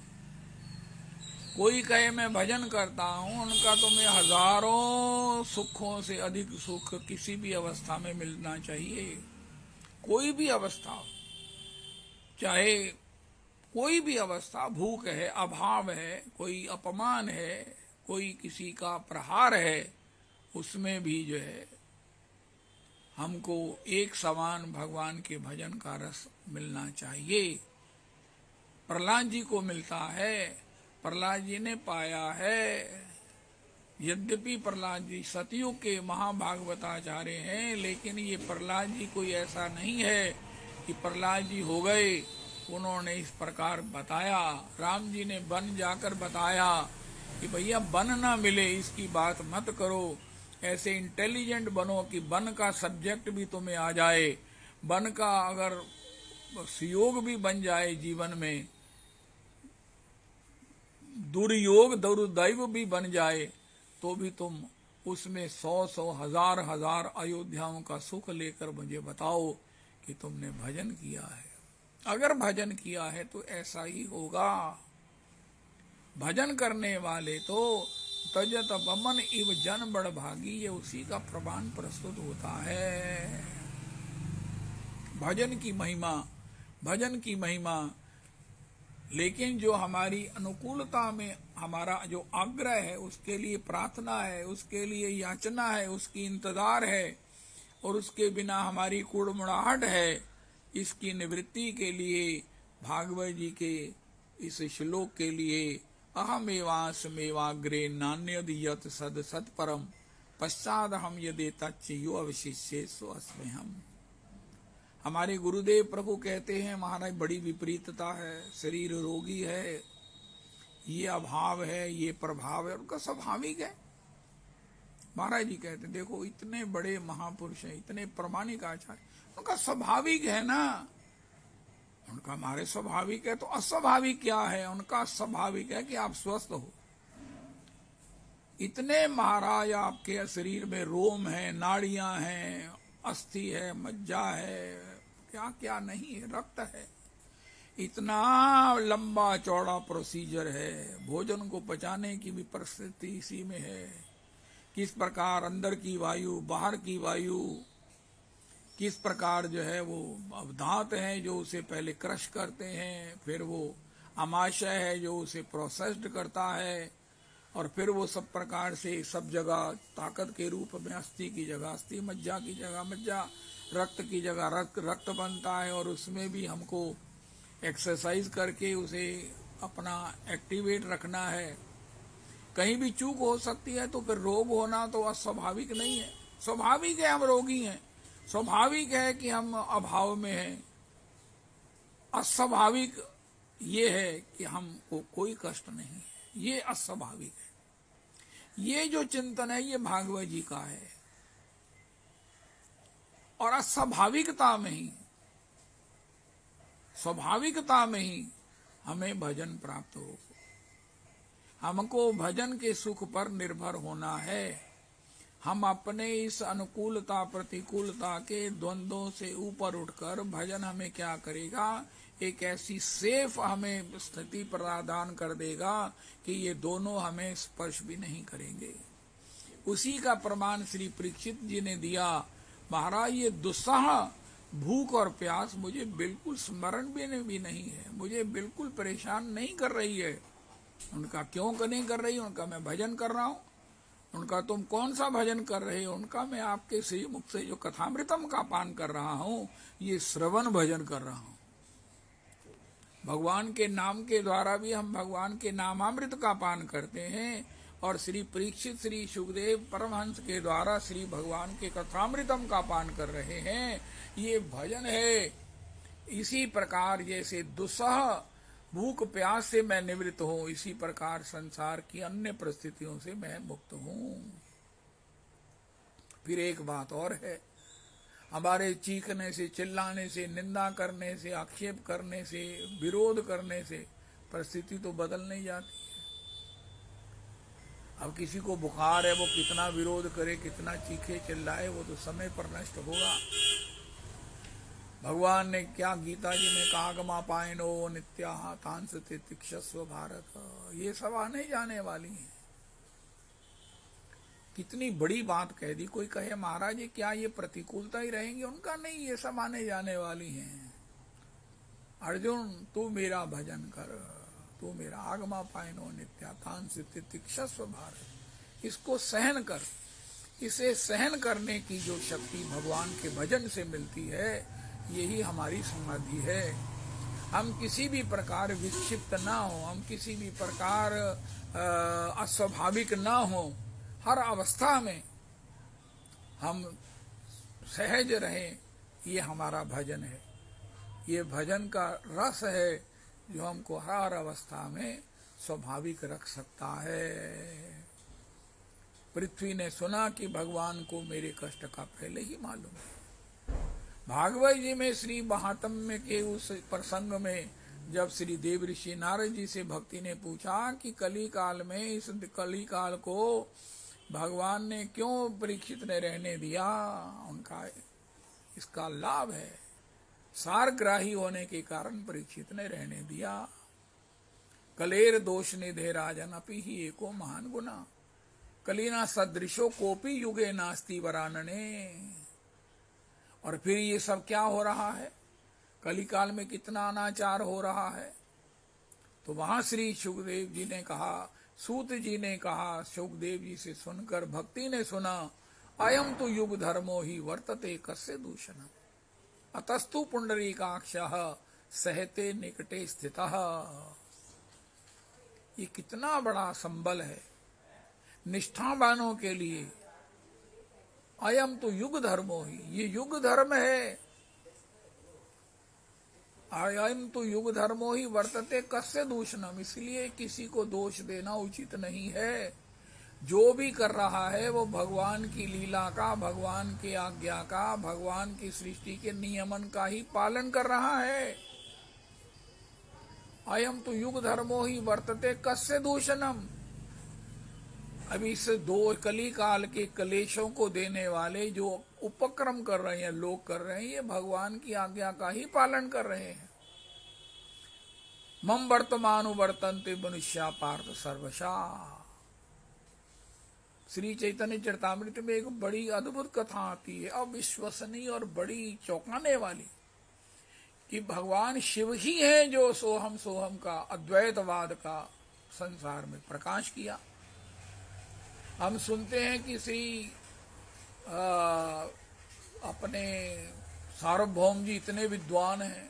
A: कोई कहे मैं भजन करता हूं, उनका तो मैं हजारों सुखों से अधिक सुख किसी भी अवस्था में मिलना चाहिए। कोई भी अवस्था हो, चाहे कोई भी अवस्था, भूख है, अभाव है, कोई अपमान है, कोई किसी का प्रहार है, उसमें भी जो है हमको एक समान भगवान के भजन का रस मिलना चाहिए। प्रहलाद जी को मिलता है, प्रहलाद जी ने पाया है। यद्यपि प्रहलाद जी सतयुग के महाभागवताचार्य हैं, लेकिन ये प्रहलाद जी कोई ऐसा नहीं है कि प्रहलाद जी हो गए, उन्होंने इस प्रकार बताया। राम जी ने वन जाकर बताया कि भैया वन ना मिले इसकी बात मत करो, ऐसे इंटेलिजेंट बनो कि वन का सब्जेक्ट भी तुम्हें आ जाए, वन का अगर सुयोग भी बन जाए जीवन में, दुर्योग दुर्दैव भी बन जाए, तो भी तुम उसमें 100 हजार हजार अयोध्याओं का सुख लेकर मुझे बताओ कि तुमने भजन किया है। अगर भजन किया है तो ऐसा ही होगा। भजन करने वाले तो तजत बमन इव जन बड़ भागी, ये उसी का प्रमाण प्रस्तुत होता है। भजन की महिमा, भजन की महिमा। लेकिन जो हमारी अनुकूलता में हमारा जो आग्रह है, उसके लिए प्रार्थना है, उसके लिए याचना है, उसकी इंतजार है, और उसके बिना हमारी कुड़मुड़ाहट है, इसकी निवृत्ति के लिए भागवत जी के इस श्लोक के लिए अहमेवास मेवाग्रे नान्यद यत सद सत परम पश्चात हम यदि तच्च यो अवशिष्य सो अस्मे हम। हमारे गुरुदेव प्रभु कहते हैं, महाराज बड़ी विपरीतता है, शरीर रोगी है, ये अभाव है, ये प्रभाव है, उनका स्वाभाविक है। महाराज जी कहते देखो इतने बड़े महापुरुष हैं, इतने प्रामाणिक आचार्य, उनका स्वाभाविक है ना। उनका हमारे स्वाभाविक है तो अस्वाभाविक क्या है? उनका स्वाभाविक है कि आप स्वस्थ हो। इतने महाराज आपके शरीर में रोम है, नाड़ियां हैं, अस्थि है, मज्जा है, क्या क्या नहीं है, रक्त है, इतना लंबा चौड़ा प्रोसीजर है। भोजन को पचाने की भी परिस्थिति इसी में है, किस प्रकार अंदर की वायु, बाहर की वायु, किस प्रकार जो है वो अवधात है जो उसे पहले क्रश करते हैं, फिर वो आमाशय है जो उसे प्रोसेस्ड करता है, और फिर वो सब प्रकार से सब जगह ताकत के रूप में अस्थि की जगह अस्थि, मज्जा की जगह मज्जा, रक्त की जगह रक्त बनता है, और उसमें भी हमको एक्सरसाइज करके उसे अपना एक्टिवेट रखना है। कहीं भी चूक हो सकती है तो फिर रोग होना तो अस्वाभाविक नहीं है। स्वाभाविक है हम रोगी हैं, स्वाभाविक है कि हम अभाव में हैं। अस्वाभाविक ये है कि हमको कोई कष्ट नहीं है, ये अस्वाभाविक है। ये जो चिंतन है ये भागवत जी का है, और अस्वाभाविकता में ही, स्वाभाविकता में ही हमें भजन प्राप्त हो। हमको भजन के सुख पर निर्भर होना है। हम अपने इस अनुकूलता प्रतिकूलता के द्वंद्वों से ऊपर उठकर भजन हमें क्या करेगा, एक ऐसी सेफ हमें स्थिति प्रदान कर देगा कि ये दोनों हमें स्पर्श भी नहीं करेंगे। उसी का प्रमाण श्री परीक्षित जी ने दिया। महाराज ये दुस्सह भूख और प्यास मुझे बिल्कुल स्मरण भी नहीं है, मुझे बिल्कुल परेशान नहीं कर रही है। उनका क्यों नहीं कर रही? उनका मैं भजन कर रहा हूँ। उनका तुम कौन सा भजन कर रहे हो? उनका मैं आपके श्री मुख से जो कथामृतम का पान कर रहा हूँ, ये श्रवण भजन कर रहा हूँ। भगवान के नाम के द्वारा भी हम भगवान के नामामृत का पान करते हैं, और श्री परीक्षित श्री सुखदेव परमहंस के द्वारा श्री भगवान के कथामृतम का पान कर रहे हैं। ये भजन है। इसी प्रकार जैसे दुस्सह भूख प्यास से मैं निवृत्त हूँ, इसी प्रकार संसार की अन्य परिस्थितियों से मैं मुक्त हूँ। फिर एक बात और है, हमारे चीखने से, चिल्लाने से, निंदा करने से, आक्षेप करने से, विरोध करने से परिस्थिति तो बदल नहीं जाती है। अब किसी को बुखार है, वो कितना विरोध करे, कितना चीखे चिल्लाए, वो तो समय पर नष्ट होगा। भगवान ने क्या गीता जी में कहा, गमा पायनो नित्या तांस तितिक्षस्व भारत, ये सब आने जाने वाली हैं। कितनी बड़ी बात कह दी। कोई कहे महाराज ये क्या ये प्रतिकूलता ही रहेंगी? उनका नहीं, ये सब आने जाने वाली हैं। अर्जुन तू मेरा भजन कर, तू मेरा आगमा पायनो नित्या तांस तितिक्षस्व भारत, इसको सहन कर। इसे सहन करने की जो शक्ति भगवान के भजन से मिलती है, यही हमारी समाधि है। हम किसी भी प्रकार विक्षिप्त ना हो, हम किसी भी प्रकार अस्वाभाविक ना हो, हर अवस्था में हम सहज रहें, ये हमारा भजन है। ये भजन का रस है जो हमको हर अवस्था में स्वाभाविक रख सकता है। पृथ्वी ने सुना कि भगवान को मेरे कष्ट का पहले ही मालूम है। भागवत जी में श्री महात्म्य के उस प्रसंग में जब श्री देव ऋषि नारद जी से भक्ति ने पूछा कि कली काल में, इस कली काल को भगवान ने क्यों परीक्षित ने रहने दिया, उनका इसका लाभ है। सारग्राही होने के कारण परीक्षित ने रहने दिया। कलेर दोष निधे राजन अपि ही एको महान गुना, कलीना सदृशो कोपी युगे नास्ति वरानने। और फिर ये सब क्या हो रहा है? कलिकाल में कितना अनाचार हो रहा है। तो वहां श्री सुखदेव जी ने कहा, सूत जी ने कहा सुखदेव जी से सुनकर, भक्ति ने सुना, अयम तो युग धर्मो ही वर्तते कस्य दूषण, अतस्तु पुंडरीकाक्षः सहते निकटे स्थितः। ये कितना बड़ा संबल है निष्ठावानों के लिए। अयम तो युग धर्मो ही, ये युग धर्म है। अयम तो युग धर्मो ही वर्तते कस्य दूषणम, इसलिए किसी को दोष देना उचित नहीं है। जो भी कर रहा है वो भगवान की लीला का, भगवान की आज्ञा का, भगवान की सृष्टि के नियमन का ही पालन कर रहा है। अयम तो युग धर्मो ही वर्तते कस्य दूषणम। अभी इस दो कली काल के कलेशों को देने वाले जो उपक्रम कर रहे हैं, लोग कर रहे हैं, ये भगवान की आज्ञा का ही पालन कर रहे हैं। मम वर्तमानु वर्तन्ते मनुष्या पार्थ सर्वशा। श्री चैतन्य चरितामृत में एक बड़ी अद्भुत कथा आती है, अविश्वसनीय और बड़ी चौंकाने वाली, कि भगवान शिव ही है जो सोहम का अद्वैतवाद का संसार में प्रकाश किया। हम सुनते हैं कि श्री अपने सार्वभौम जी इतने विद्वान हैं,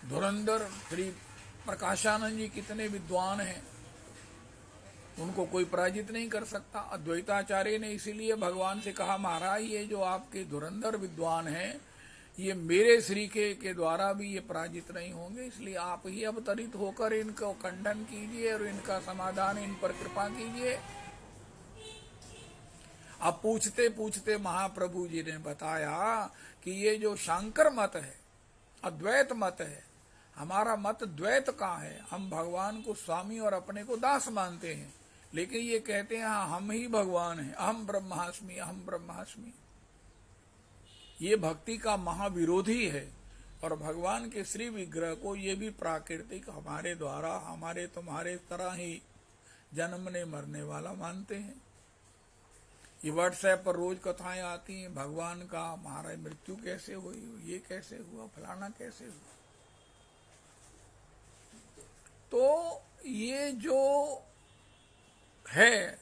A: धुरंधर श्री प्रकाशानंद जी कितने विद्वान हैं, उनको कोई पराजित नहीं कर सकता। अद्वैताचार्य ने इसीलिए भगवान से कहा, महाराज ये जो आपके धुरंधर विद्वान हैं, ये मेरे श्री के द्वारा भी ये पराजित नहीं होंगे, इसलिए आप ही अवतरित होकर इनको खंडन कीजिए और इनका समाधान, इन पर कृपा कीजिए। अब पूछते पूछते महाप्रभु जी ने बताया कि ये जो शांकर मत है, अद्वैत मत है, हमारा मत द्वैत का है। हम भगवान को स्वामी और अपने को दास मानते हैं, लेकिन ये कहते हैं हाँ हम ही भगवान हैं, अहम ब्रह्मास्मि, अहम ब्रह्मास्मि। ये भक्ति का महाविरोधी है। और भगवान के श्री विग्रह को ये भी प्राकृतिक हमारे द्वारा, हमारे तुम्हारे तरह ही जन्मने मरने वाला मानते हैं। ये व्हाट्सएप पर रोज कथाएं आती हैं, भगवान का महाराज मृत्यु कैसे हुई, ये कैसे हुआ, फलाना कैसे हुआ। तो ये जो है,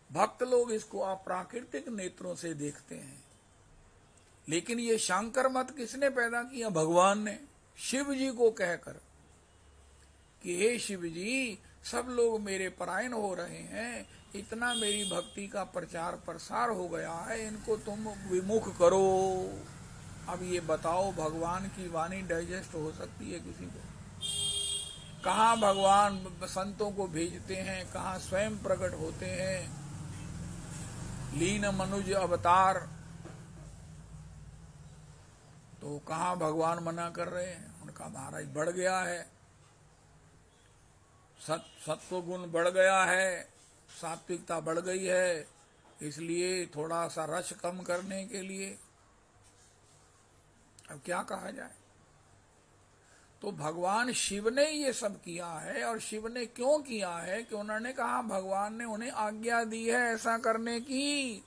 A: भक्त लोग इसको अप्राकृतिक नेत्रों से देखते हैं। लेकिन ये शांकर मत किसने पैदा किया? भगवान ने, शिव जी को कहकर कि हे शिव जी, सब लोग मेरे परायण हो रहे हैं, इतना मेरी भक्ति का प्रचार प्रसार हो गया है, इनको तुम विमुख करो। अब ये बताओ, भगवान की वाणी डाइजेस्ट हो सकती है किसी को? कहाँ भगवान संतों को भेजते हैं, कहाँ स्वयं प्रकट होते हैं, लीन मनुज अवतार, तो कहाँ भगवान मना कर रहे हैं? उनका महाराज बढ़ गया है, सत्व गुण बढ़ गया है, सात्विकता बढ़ गई है, इसलिए थोड़ा सा रस कम करने के लिए अब क्या कहा जाए। तो भगवान शिव ने ये सब किया है। और शिव ने क्यों किया है? कि उन्होंने कहा, भगवान ने उन्हें आज्ञा दी है ऐसा करने की,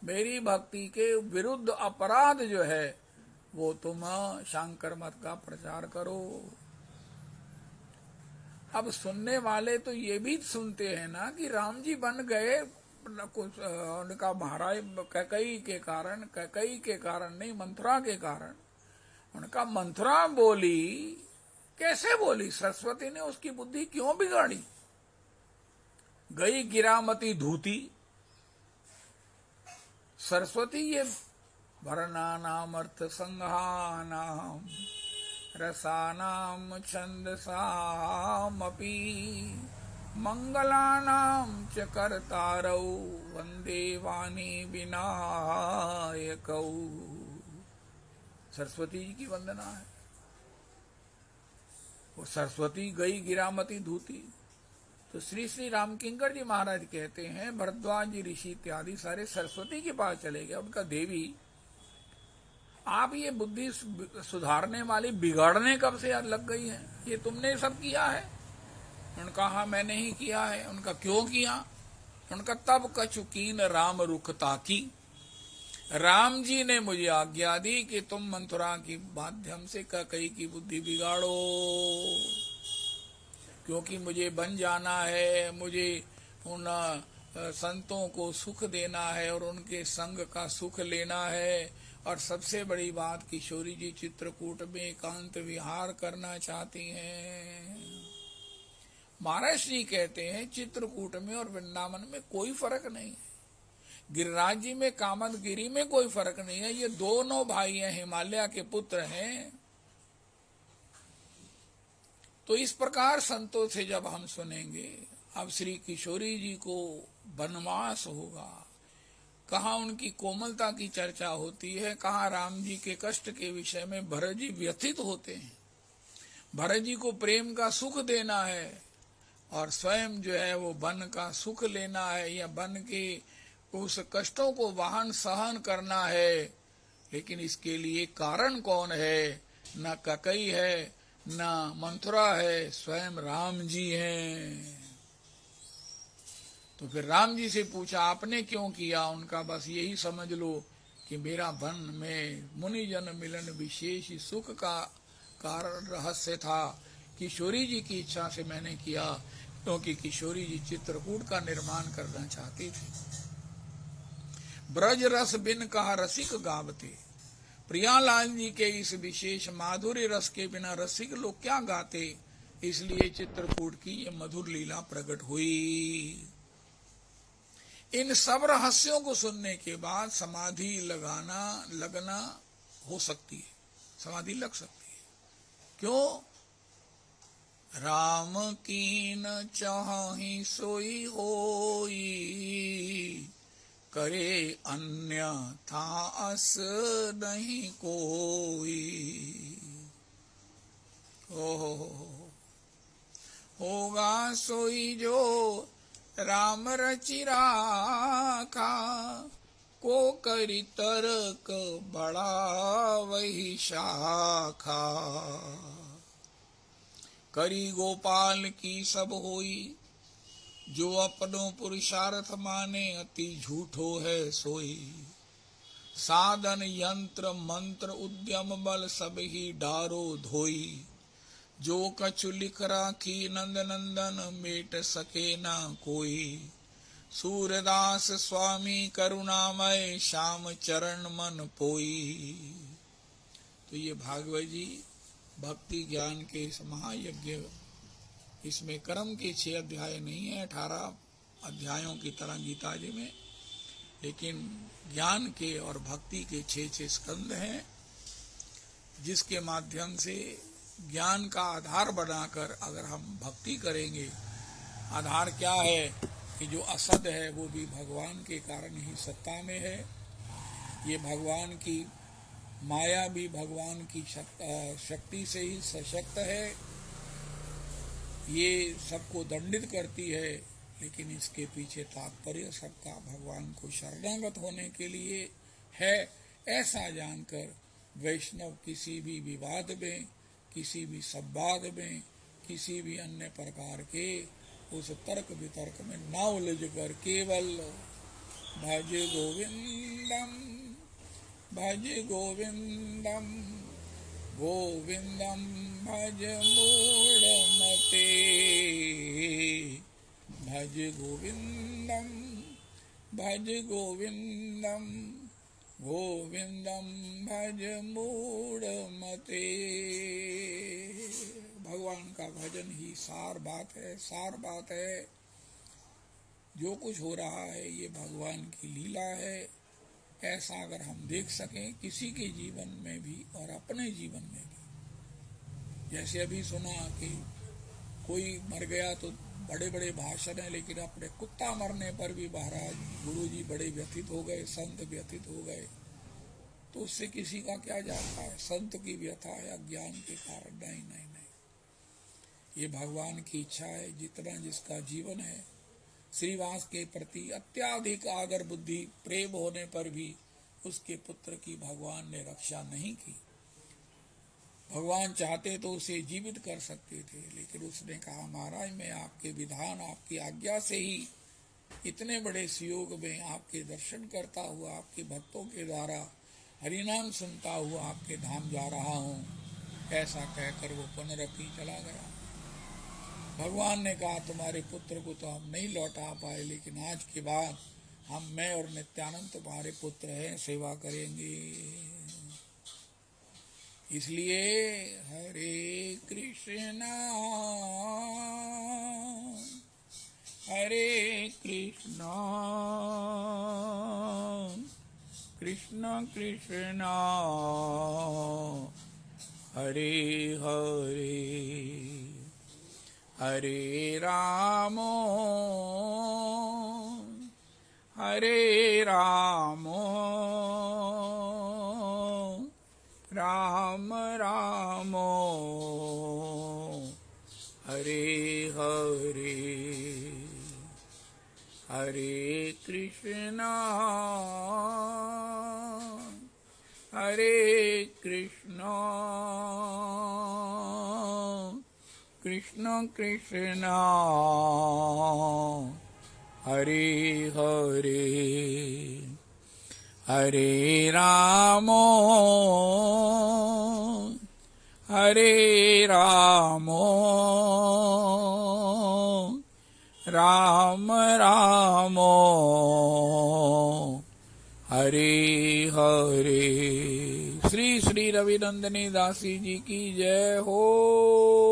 A: मेरी भक्ति के विरुद्ध अपराध जो है वो तुम शांकर मत का प्रचार करो। अब सुनने वाले तो ये भी सुनते हैं ना कि राम जी बन गए, उनका महाराज कैकई के कारण नहीं, मथुरा के कारण। उनका मथुरा बोली, कैसे बोली? सरस्वती ने उसकी बुद्धि क्यों बिगाड़ी? गई गिरामती धूती। सरस्वती ये वर्णानाम अर्थ संघानाम रसानाम छंदसामपि मंगलानाम च कर्तारौ वंदे वाणी विनायकौ। सरस्वती जी की वंदना है। वो सरस्वती गई गिरामती धूती। तो श्री श्री रामकिंकर जी महाराज कहते हैं, भरद्वाज जी ऋषि इत्यादि सारे सरस्वती के पास चले गए। उनका, देवी आप ये बुद्धि सुधारने वाली बिगाड़ने कब से लग गई है? ये तुमने सब किया है? उन्होंने कहा हाँ मैंने ही किया है। उनका क्यों किया? उनका तब कचुकीन राम रुखता की, राम जी ने मुझे आज्ञा दी कि तुम मथुरा के माध्यम से कैकई की बुद्धि बिगाड़ो, क्योंकि मुझे बन जाना है, मुझे उन संतों को सुख देना है और उनके संग का सुख लेना है। और सबसे बड़ी बात, किशोरी जी चित्रकूट में एकांत विहार करना चाहती हैं। महाराज जी कहते हैं चित्रकूट में और वृंदावन में कोई फर्क नहीं है, गिरिराज जी में, कामदगिरी में कोई फर्क नहीं है। ये दोनों भाई हैं, हिमालय के पुत्र हैं। तो इस प्रकार संतों से जब हम सुनेंगे, अब श्री किशोरी जी को वनवास होगा, कहाँ उनकी कोमलता की चर्चा होती है, कहाँ राम जी के कष्ट के विषय में भरत जी व्यथित होते हैं। भरत जी को प्रेम का सुख देना है और स्वयं जो है वो वन का सुख लेना है, या वन के उस कष्टों को वाहन सहन करना है। लेकिन इसके लिए कारण कौन है? न कैकई है, न मथुरा है, स्वयं राम जी हैं। तो फिर राम जी से पूछा आपने क्यों किया? उनका बस यही समझ लो कि मेरा वन में मुनि जन मिलन विशेष सुख का कारण रहस्य था। किशोरी जी की इच्छा से मैंने किया, क्योंकि किशोरी जी चित्रकूट का निर्माण करना चाहती थी। ब्रज रस बिन कहा रसिक गावते, प्रियालाल जी के इस विशेष माधुर्य रस के बिना रसिक लोग क्या गाते, इसलिए चित्रकूट की ये मधुर लीला प्रकट हुई। इन सब रहस्यों को सुनने के बाद समाधि लगना हो सकती है, समाधि लग सकती है। क्यों? राम कीन चाहि सोई होई, करे अन्य था अस नहीं कोई। होगा सोई जो राम रचि राखा, को करी तर्क बड़ा वही शाखा। करी गोपाल की सब होई, जो अपनो पुरुषार्थ माने अति झूठो है सोई। साधन यंत्र मंत्र उद्यम बल सब ही डारो धोई। जो कछु लिख राखी नंद नंदन मेट सके ना कोई। सूरदास स्वामी करुणामय श्याम चरण मन पोई। तो ये भागवत जी भक्ति ज्ञान के इस महायज्ञ, इसमें कर्म के 6 अध्याय नहीं है, 18 अध्यायों की तरह गीता जी में, लेकिन ज्ञान के और भक्ति के 6 स्कंद हैं, जिसके माध्यम से ज्ञान का आधार बनाकर अगर हम भक्ति करेंगे। आधार क्या है कि जो असद है वो भी भगवान के कारण ही सत्ता में है। ये भगवान की माया भी भगवान की शक्ति से ही सशक्त है। ये सबको दंडित करती है, लेकिन इसके पीछे तात्पर्य सबका भगवान को शरणागत होने के लिए है। ऐसा जानकर वैष्णव किसी भी विवाद में, किसी भी संवाद में, किसी भी अन्य प्रकार के उस तर्क वितर्क में न उलझ कर केवल भज गोविंदम भज गोविंदम गोविंदम भज मूढ़मते। भज गोविंदम भज गोविंदम गोविंदम भज मूढ़मते। भगवान का भजन ही सार बात है, सार बात है। जो कुछ हो रहा है ये भगवान की लीला है। ऐसा अगर हम देख सकें किसी के जीवन में भी और अपने जीवन में भी। जैसे अभी सुना कि कोई मर गया तो बड़े बड़े भाषण है, लेकिन अपने कुत्ता मरने पर भी महाराज गुरुजी बड़े व्यथित हो गए, संत व्यथित हो गए। तो उससे किसी का क्या जाता है? संत की व्यथा है अज्ञान के कारण। नहीं नहीं नहीं, ये भगवान की इच्छा है। जितना जिसका जीवन है, श्रीवास के प्रति अत्याधिक आदर बुद्धि प्रेम होने पर भी उसके पुत्र की भगवान ने रक्षा नहीं की। भगवान चाहते तो उसे जीवित कर सकते थे, लेकिन उसने कहा महाराज मैं आपके विधान, आपकी आज्ञा से ही इतने बड़े सुयोग में आपके दर्शन करता हुआ, आपके भक्तों के द्वारा हरिनाम सुनता हुआ आपके धाम जा रहा हूँ। ऐसा कहकर वो पुनरपि चला गया। भगवान ने कहा तुम्हारे पुत्र को तो हम नहीं लौटा पाए, लेकिन आज के बाद मैं और नित्यानंद तुम्हारे पुत्र हैं, सेवा करेंगे। इसलिए हरे कृष्णा कृष्ण कृष्णा हरे हरे हरे रामो राम रामो हरे हरे हरे कृष्णा कृष्ण कृष्णा हरे हरे हरे रामो हरे रामो राम रामो हरे हरे। श्री श्री रविनंदनी दासी जी की जय हो।